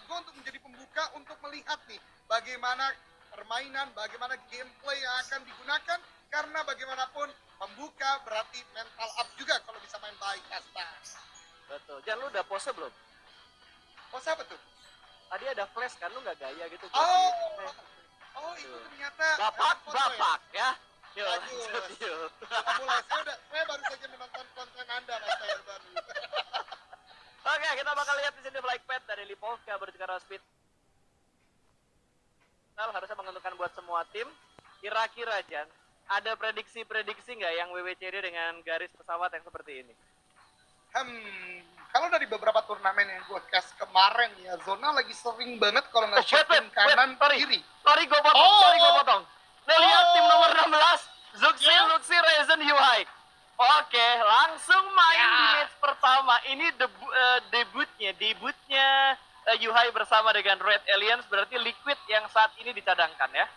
gue untuk menjadi pembuka untuk melihat nih bagaimana permainan, bagaimana gameplay yang akan digunakan, karena bagaimanapun pembuka berarti mental up juga kalau bisa main baik, Asta. Betul. Jan, lu udah pose belum? Pose apa tuh? Tadi ada flash kan, lu nggak gaya gitu. Oh itu ternyata Bapak ya. Yuk, bagus. lanjut yuk. Mulai, saya baru saja menonton konten Anda, Mas Tayer baru. Oke, kita bakal lihat di sini flight pad dari Lipovka berbicara speed. Harusnya menentukan buat semua tim. Kira-kira Jan, ada prediksi-prediksi nggak yang WWCD dengan garis pesawat yang seperti ini? Kalau dari beberapa turnamen yang gue cast kemarin ya, Zona lagi sering banget kalau nggak shifting kanan kiri. Sorry gue potong. Lo lihat tim nomor 16, Zuxi, Luxi, Ryzen, Yuhai. Oke, langsung main di match pertama. Ini debutnya Yuhai bersama dengan Red Aliens, berarti Liquid yang saat ini dicadangkan ya.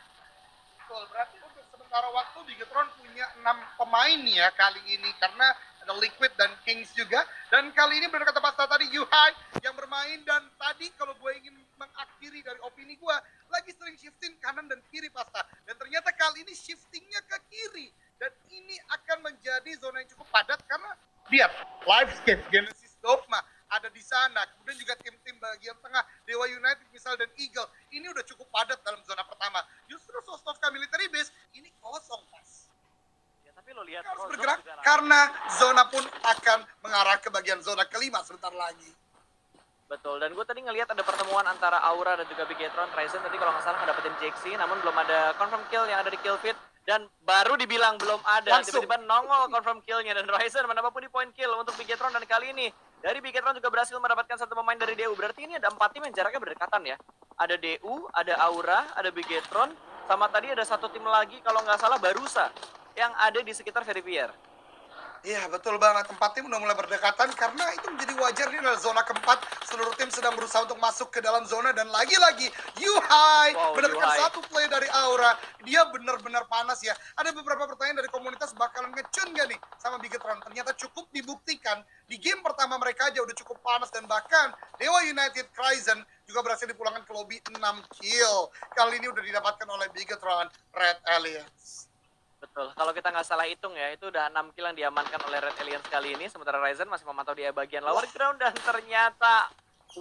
Betul, berarti untuk sementara waktu Bigetron punya 6 pemain ya kali ini, karena ada Liquid dan Kings juga. Dan kali ini benar kata Pasta tadi, Yuhai yang bermain, dan tadi kalau gue ingin mengakhiri dari opini gue, lagi sering shifting kanan dan kiri Pasta. Dan ternyata kali ini shiftingnya ke kiri. Dan ini akan menjadi zona yang cukup padat karena lihat, Livescape, Genesis Dogma ada di sana. Kemudian juga tim-tim bagian tengah, Dewa United misal dan Eagle. Ini udah cukup padat dalam zona pertama. Justru Sosnovka Military Base ini kosong, Pas. Ya, tapi lo lihat harus bergerak karena zona pun akan mengarah ke bagian zona kelima sebentar lagi. Betul, dan gue tadi ngelihat ada pertemuan antara Aura dan juga Bigetron. Ryzen tadi kalau nggak salah ngedapetin JXC, namun belum ada confirm kill yang ada di kill feed. Dan baru dibilang belum ada, tiba-tiba nongol confirm killnya. Dan Ryzen menambah pun di point kill untuk Bigetron. Dan kali ini dari Bigetron juga berhasil mendapatkan satu pemain dari DU. Berarti ini ada 4 tim yang jaraknya berdekatan ya. Ada DU, ada Aura, ada Bigetron, sama tadi ada satu tim lagi kalau nggak salah Barusa yang ada di sekitar Verifier. Iya betul banget, 4 tim udah mulai berdekatan karena itu menjadi wajar. Ini adalah zona keempat, seluruh tim sedang berusaha untuk masuk ke dalam zona. Dan lagi-lagi Yuhai mendapatkan satu play dari Aura. Dia benar-benar panas ya. Ada beberapa pertanyaan dari komunitas, bakalan ngecun gak nih sama Bigetron. Ternyata cukup dibuktikan di game pertama mereka aja udah cukup panas. Dan bahkan Dewa United Ryzen juga berhasil dipulangkan ke lobby 6 kill. Kali ini udah didapatkan oleh Bigetron Red Aliens. Betul, kalau kita nggak salah hitung ya, itu udah 6 kill yang diamankan oleh Red Aliens kali ini. Sementara Ryzen masih memantau di bagian lower ground. Dan ternyata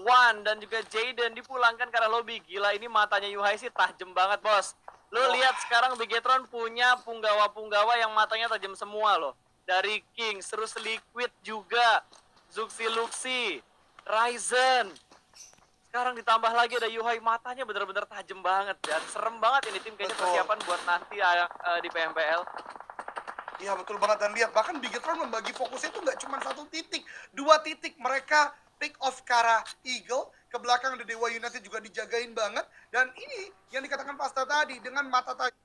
Wan dan juga Jaden dipulangkan ke arah lobby. Gila, ini matanya Yuhai sih tajam banget bos. Lo lihat sekarang Bigetron punya punggawa-punggawa yang matanya tajam semua loh. Dari Kings, terus Liquid juga, Zuxi Luxi, Ryzen. Sekarang ditambah lagi ada Yuhai, matanya bener-bener tajam banget. Dan serem banget ini tim, kayaknya persiapan buat nanti di PMPL. Iya betul banget, dan lihat bahkan Bigetron membagi fokusnya itu nggak cuma 1 titik, 2 titik. Mereka take off ke arah Eagle, ke belakang ada Dewa United juga dijagain banget. Dan ini yang dikatakan Pasta tadi, dengan mata tajam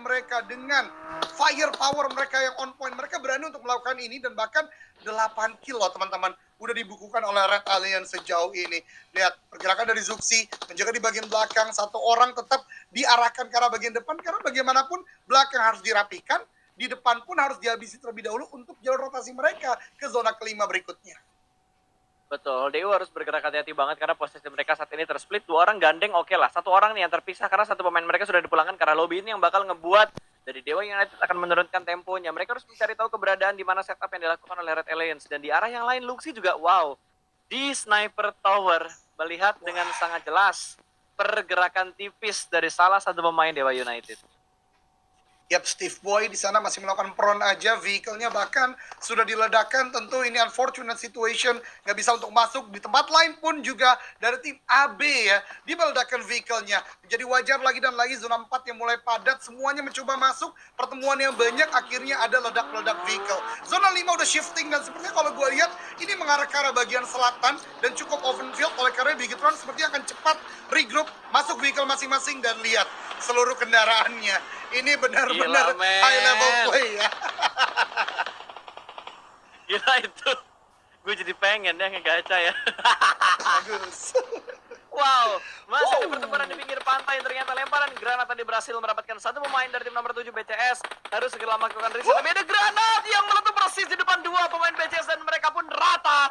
mereka, dengan firepower mereka yang on point, mereka berani untuk melakukan ini. Dan bahkan 8 kill loh teman-teman udah dibukukan oleh Red Alliance sejauh ini. Lihat pergerakan dari Zuxi menjaga di bagian belakang, satu orang tetap diarahkan ke arah bagian depan karena bagaimanapun belakang harus dirapikan, di depan pun harus dihabisi terlebih dahulu untuk jalur rotasi mereka ke zona kelima berikutnya. Betul, DU harus bergerak hati-hati banget karena posisi mereka saat ini tersplit. 2 orang gandeng oke lah, 1 orang nih yang terpisah karena 1 pemain mereka sudah dipulangkan ke arah lobby. Ini yang bakal ngebuat dari Dewa United akan menurunkan temponya. Mereka harus mencari tahu keberadaan di mana setup yang dilakukan oleh Red Alliance. Dan di arah yang lain Luxi juga wow, di Sniper Tower melihat dengan sangat jelas pergerakan tipis dari salah satu pemain Dewa United. Yap, Steve Boy di sana masih melakukan prone aja, vehicle-nya bahkan sudah diledakkan. Tentu ini unfortunate situation, nggak bisa untuk masuk. Di tempat lain pun juga dari tim AB ya, dia meledakkan vehicle-nya. Jadi wajar lagi dan lagi zona 4 yang mulai padat, semuanya mencoba masuk. Pertemuan yang banyak, akhirnya ada ledak-ledak vehicle. Zona 5 udah shifting, dan sepertinya kalau gue lihat, ini mengarah ke arah bagian selatan dan cukup open field. Oleh karena Bigetron sepertinya akan cepat regroup, masuk vehicle masing-masing. Dan lihat seluruh kendaraannya. Ini benar-benar high level play ya. Gila itu. Gue jadi pengen ya ngegacha ya. Bagus. Wow, masih ada pertempuran di pinggir pantai. Ternyata lemparan granat tadi berhasil mendapatkan 1 pemain dari tim nomor 7 BCS. Harus segera melakukan reset. Tapi ada granat yang meletup persis di depan 2 pemain BCS dan mereka pun rata.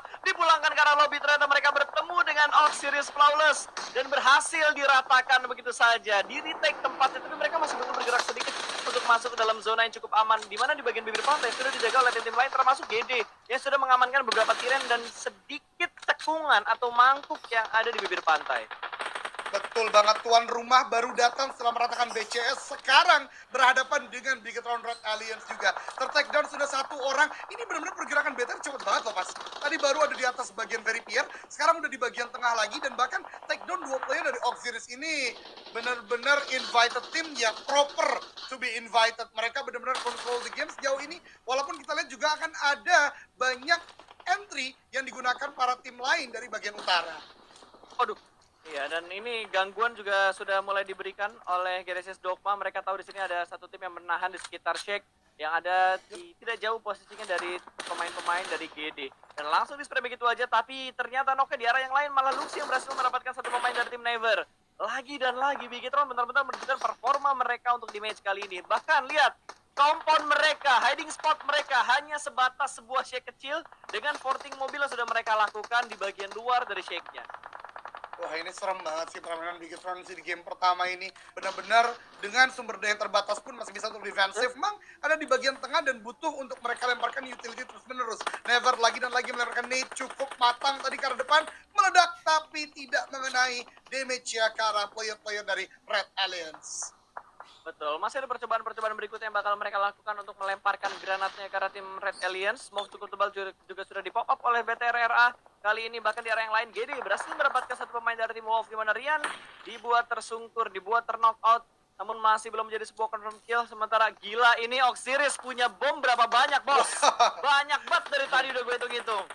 dipulangkan ke arah lobby. Ternyata mereka bertemu dengan Osiris Flawless dan berhasil diratakan begitu saja. Di retake tempatnya, tapi mereka masih butuh bergerak sedikit untuk masuk ke dalam zona yang cukup aman, di mana di bagian bibir pantai sudah dijaga oleh tim-tim lain termasuk GD yang sudah mengamankan beberapa tiren dan sedikit cekungan atau mangkuk yang ada di bibir pantai. Betul banget, tuan rumah baru datang setelah meratakan BCS, sekarang berhadapan dengan Bigetron Red Alliance juga. Ter-takedown sudah satu orang, ini benar-benar pergerakan BTR cepet banget loh mas. Tadi baru ada di atas bagian Veripier, sekarang udah di bagian tengah lagi, dan bahkan takedown 2 player dari Osiris ini benar-benar invited team yang proper to be invited. Mereka benar-benar control the game sejauh ini, walaupun kita lihat juga akan ada banyak entry yang digunakan para tim lain dari bagian utara. Aduh. Iya, dan ini gangguan juga sudah mulai diberikan oleh Genesis Dogma. Mereka tahu di sini ada satu tim yang menahan di sekitar Shake yang ada tidak jauh posisinya dari pemain-pemain dari GD. Dan langsung di-spray begitu aja, tapi ternyata Noke di arah yang lain malah Luxy yang berhasil mendapatkan satu pemain dari tim Never. Lagi dan lagi Bigetron benar-benar menunjukkan performa mereka untuk di match kali ini. Bahkan lihat, compound mereka, hiding spot mereka hanya sebatas sebuah Shake kecil dengan porting mobil yang sudah mereka lakukan di bagian luar dari Shake-nya. Wah ini serem banget sih permainan Bigetron di game pertama ini. Benar-benar dengan sumber daya terbatas pun masih bisa untuk defensif. Memang ada di bagian tengah dan butuh untuk mereka lemparkan utility terus menerus. Never lagi dan lagi melemparkan nade cukup matang tadi ke arah depan. Meledak tapi tidak mengenai damage ya ke arah player-player dari Red Alliance. Betul, masih ada percobaan-percobaan berikutnya yang bakal mereka lakukan untuk melemparkan granatnya ke arah tim Red Alliance. Smoke cukup tebal juga sudah di pop up oleh BTRRA. Kali ini bahkan di area yang lain, GD berhasil mendapatkan satu pemain dari tim Wolf, di mana Rian dibuat tersungkur, dibuat ter-knockout. Namun masih belum menjadi sebuah confirm kill. Sementara gila ini Osiris punya bom berapa banyak bos? Banyak banget dari tadi udah gue hitung-hitung.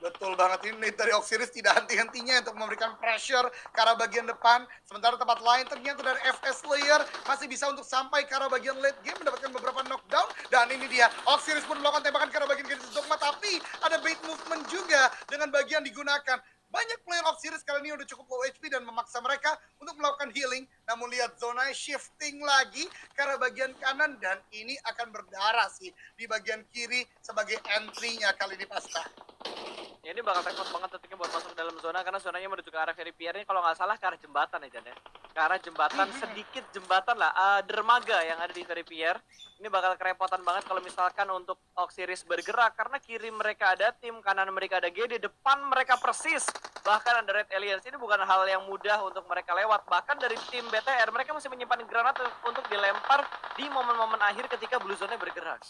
Betul banget, ini dari Osiris tidak henti-hentinya untuk memberikan pressure ke arah bagian depan. Sementara tempat lain ternyata dari FS Slayer masih bisa untuk sampai ke arah bagian late game, mendapatkan beberapa knockdown. Dan ini dia, Osiris pun melakukan tembakan ke arah bagian Genesis Dogma, tapi ada bait movement juga dengan bagian digunakan. Banyak player Osiris kali ini udah cukup low HP dan memaksa mereka untuk melakukan healing. Namun lihat zona shifting lagi ke arah bagian kanan, dan ini akan berdarah sih di bagian kiri sebagai entry-nya kali ini Pasta. Ya, ini bakal repot banget tentunya buat masuk ke dalam zona, karena zonanya menuju ke arah Veripier ini kalau nggak salah ke arah jembatan ya Jan ya. Ke arah jembatan, sedikit jembatan lah, dermaga yang ada di Veripier. Ini bakal kerepotan banget kalau misalkan untuk Osiris bergerak, karena kiri mereka ada tim, kanan mereka ada GD, depan mereka persis bahkan ada Red Alliance. Ini bukan hal yang mudah untuk mereka lewat. Bahkan dari tim BTR mereka masih menyimpan granat untuk dilempar di momen-momen akhir ketika Blue Zone-nya bergerak.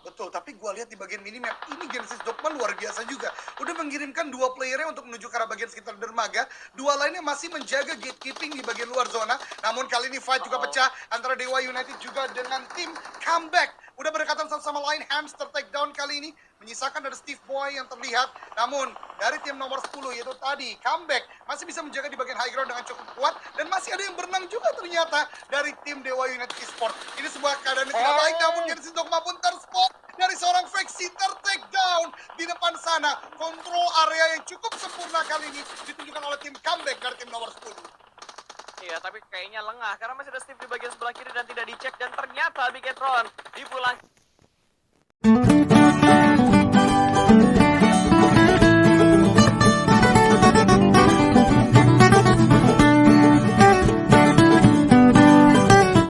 Betul, tapi gue lihat di bagian minimap ini Genesis Dogma luar biasa juga. Udah mengirimkan 2 playernya untuk menuju ke arah bagian sekitar dermaga. 2 lainnya masih menjaga gatekeeping di bagian luar zona. Namun kali ini fight juga pecah antara Dewa United juga dengan tim Comeback. Udah berdekatan satu sama lain, hamster takedown kali ini menyisakan dari Steve Boy yang terlihat. Namun dari tim nomor 10 yaitu tadi Comeback masih bisa menjaga di bagian high ground dengan cukup kuat, dan masih ada yang berenang juga ternyata dari tim Dewa United Esports. Ini sebuah keadaan yang tidak baik, namun Genesis Dogma pun terspot dari seorang faksi ter-takedown di depan sana. Kontrol area yang cukup sempurna kali ini ditunjukkan oleh tim Comeback dari tim nomor 10. Iya, tapi kayaknya lengah karena masih ada Steve di bagian sebelah kiri dan tidak dicek, dan ternyata Bigetron dipulang.